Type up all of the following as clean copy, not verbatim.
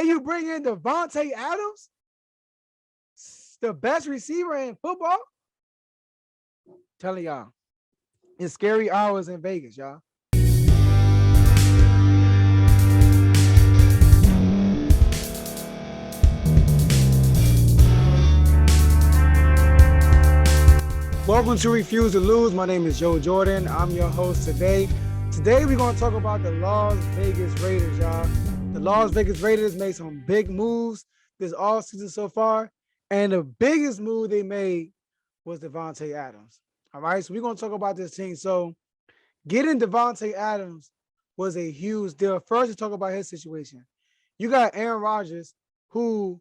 and you bring in Davante Adams, the best receiver in football. Telling y'all, it's scary hours in Vegas, y'all. Welcome to Refuse to Lose. My name is Joe Jordan. I'm your host today. Today we're going to talk about the Las Vegas Raiders, y'all. The Las Vegas Raiders made some big moves this offseason so far, and the biggest move they made was Davante Adams. All right, so we're going to talk about this team. So getting Davante Adams was a huge deal. First, to talk about his situation. You got Aaron Rodgers, who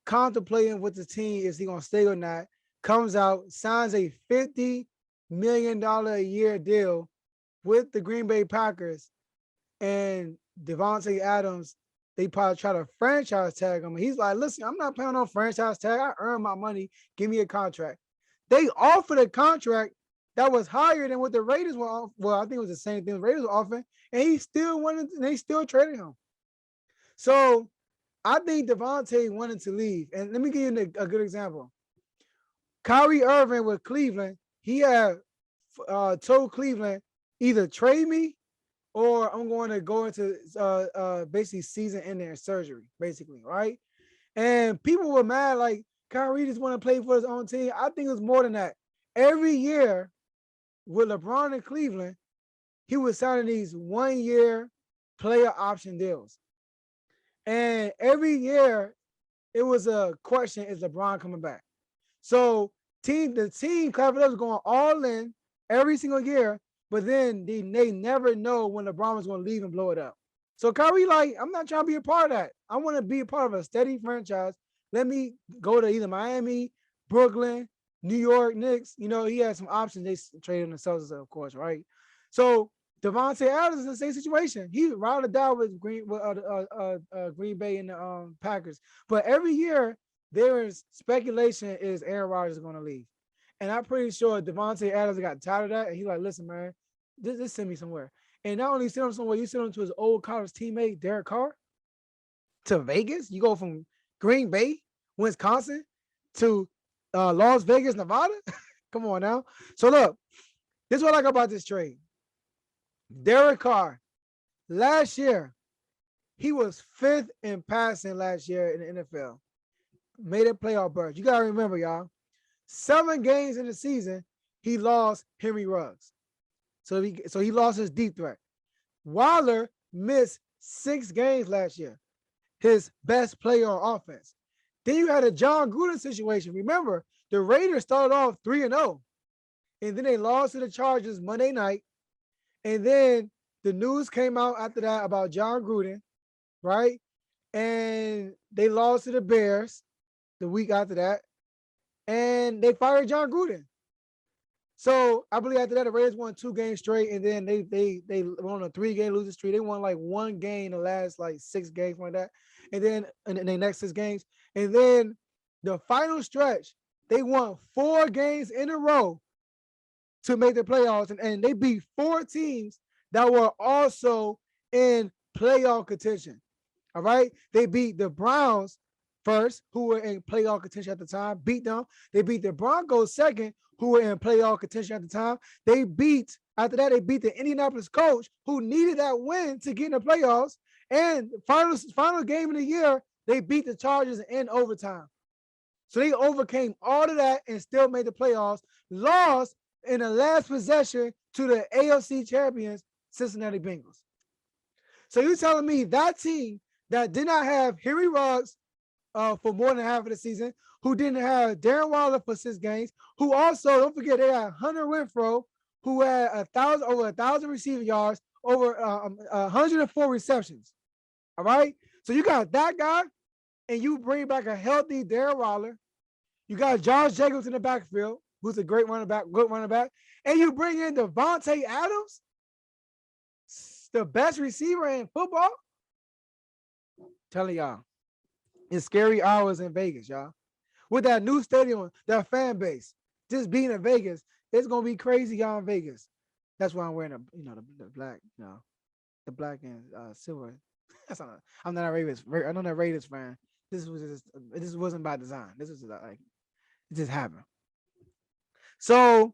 contemplating with the team, is he going to stay or not, comes out, signs a $50 million a year deal with the Green Bay Packers, and Davante Adams, they probably try to franchise tag him. He's like, listen, I'm not paying on franchise tag. I earned my money. Give me a contract. They offered a contract that was higher than what the Raiders were. Well, I think it was the same thing the Raiders were offering, and he still wanted, and they still traded him. So I think Davante wanted to leave. And let me give you a good example. Kyrie Irving with Cleveland, he had told Cleveland, either trade me or I'm going to go into basically season-ending surgery, basically, right? And people were mad, like, Kyrie just want to play for his own team. I think it was more than that. Every year with LeBron in Cleveland, he was signing these one-year player option deals. And every year, it was a question, is LeBron coming back? So the team Cleveland was going all in every single year, but then they never know when LeBron was going to leave and blow it up. So Kyrie, like, I'm not trying to be a part of that. I want to be a part of a steady franchise. Let me go to either Miami, Brooklyn, New York Knicks. You know, he had some options. They traded themselves, of course, right? So Davante Adams is in the same situation. He ride or die with Green Bay and the Packers. But every year, there is speculation is Aaron Rodgers is going to leave. And I'm pretty sure Davante Adams got tired of that. And he's like, listen, man, just send me somewhere. And not only send him somewhere, you send him to his old college teammate, Derek Carr, to Vegas. You go from Green Bay, Wisconsin, to Las Vegas, Nevada. Come on now. So look, this is what I like about this trade. Derek Carr, last year, he was 5th in passing last year in the NFL. Made a playoff berth. You got to remember, y'all, 7 games in the season, he lost Henry Ruggs. So he lost his deep threat. Waller missed 6 games last year, his best player on offense. Then you had a John Gruden situation. Remember, the Raiders started off 3-0, and then they lost to the Chargers Monday night. And then the news came out after that about John Gruden, right? And they lost to the Bears the week after that, and they fired John Gruden. So I believe after that, the Raiders won 2 games straight, and then they won a 3-game losing streak. They won like 1 game in the last like 6 games like that, and then in the next 6 games, and then the final stretch, they won 4 games in a row to make the playoffs, and they beat 4 teams that were also in playoff contention. All right, they beat the Browns first, who were in playoff contention at the time, beat them. They beat the Broncos second, who were in playoff contention at the time. After that, they beat the Indianapolis Colts, who needed that win to get in the playoffs. And final game of the year, they beat the Chargers in overtime. So they overcame all of that and still made the playoffs, lost in the last possession to the AFC champions, Cincinnati Bengals. So you're telling me that team that did not have Henry Ruggs for more than half of the season, who didn't have Darren Waller for 6 games, who also, don't forget, they had Hunter Renfrow, who had over 1,000 receiving yards, over 104 receptions. All right? So you got that guy, and you bring back a healthy Darren Waller. You got Josh Jacobs in the backfield, who's a great running back, good running back, and you bring in Davante Adams, the best receiver in football. Telling y'all, it's scary hours in Vegas, y'all. With that new stadium, that fan base, just being in Vegas, it's gonna be crazy, y'all, in Vegas. That's why I'm wearing the black, the black and silver I'm not a Raiders. I'm not a Raiders fan. This wasn't by design. This was like it just happened. So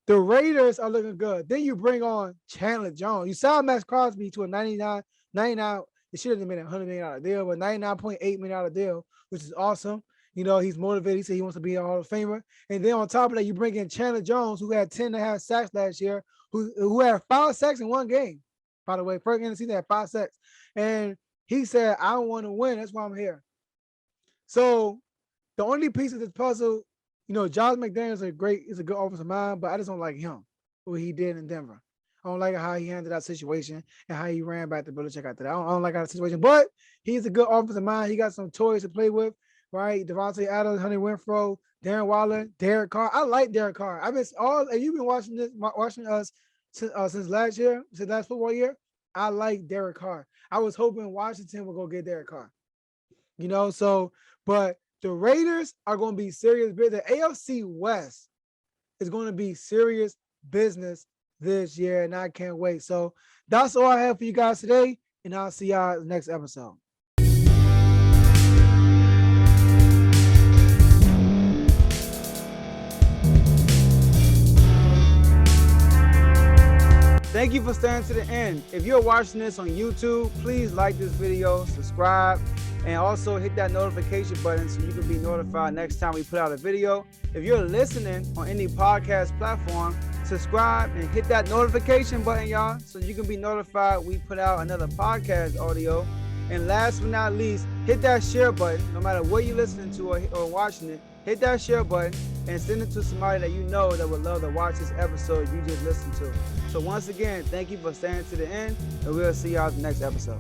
the Raiders are looking good. Then you bring on Chandler Jones. You saw Max Crosby to a 99. It should have been a $100 million deal, but $99.8 million deal, which is awesome. He's motivated. He said he wants to be a Hall of Famer. And then on top of that, you bring in Chandler Jones, who had 10 and a half sacks last year, who had 5 sacks in one game. By the way, first game of the season had 5 sacks. And he said, I want to win. That's why I'm here. So the only piece of this puzzle, Josh McDaniels is a good offensive mind, but I just don't like him, what he did in Denver. I don't like how he handled that situation and how he ran back to Belichick after that. I don't like that situation, but he's a good offensive mind. He got some toys to play with, right? Davante Adams, Hunter Renfrow, Darren Waller, Derek Carr. I like Derek Carr. You've been watching us since last year, since last football year. I like Derek Carr. I was hoping Washington would go get Derek Carr. But the Raiders are going to be serious business. The AFC West is going to be serious business this year, and I can't wait. So that's all I have for you guys today, and I'll see y'all in the next episode. Thank you for staying to the end. If you're watching this on YouTube, please like this video, subscribe, and also hit that notification button so you can be notified next time we put out a video. If you're listening on any podcast platform, subscribe and hit that notification button, y'all, so you can be notified we put out another podcast audio. And last but not least, hit that share button. No matter what you're listening to or watching it, hit that share button and send it to somebody that you know that would love to watch this episode you just listened to. So once again, thank you for staying to the end, and we'll see y'all in the next episode.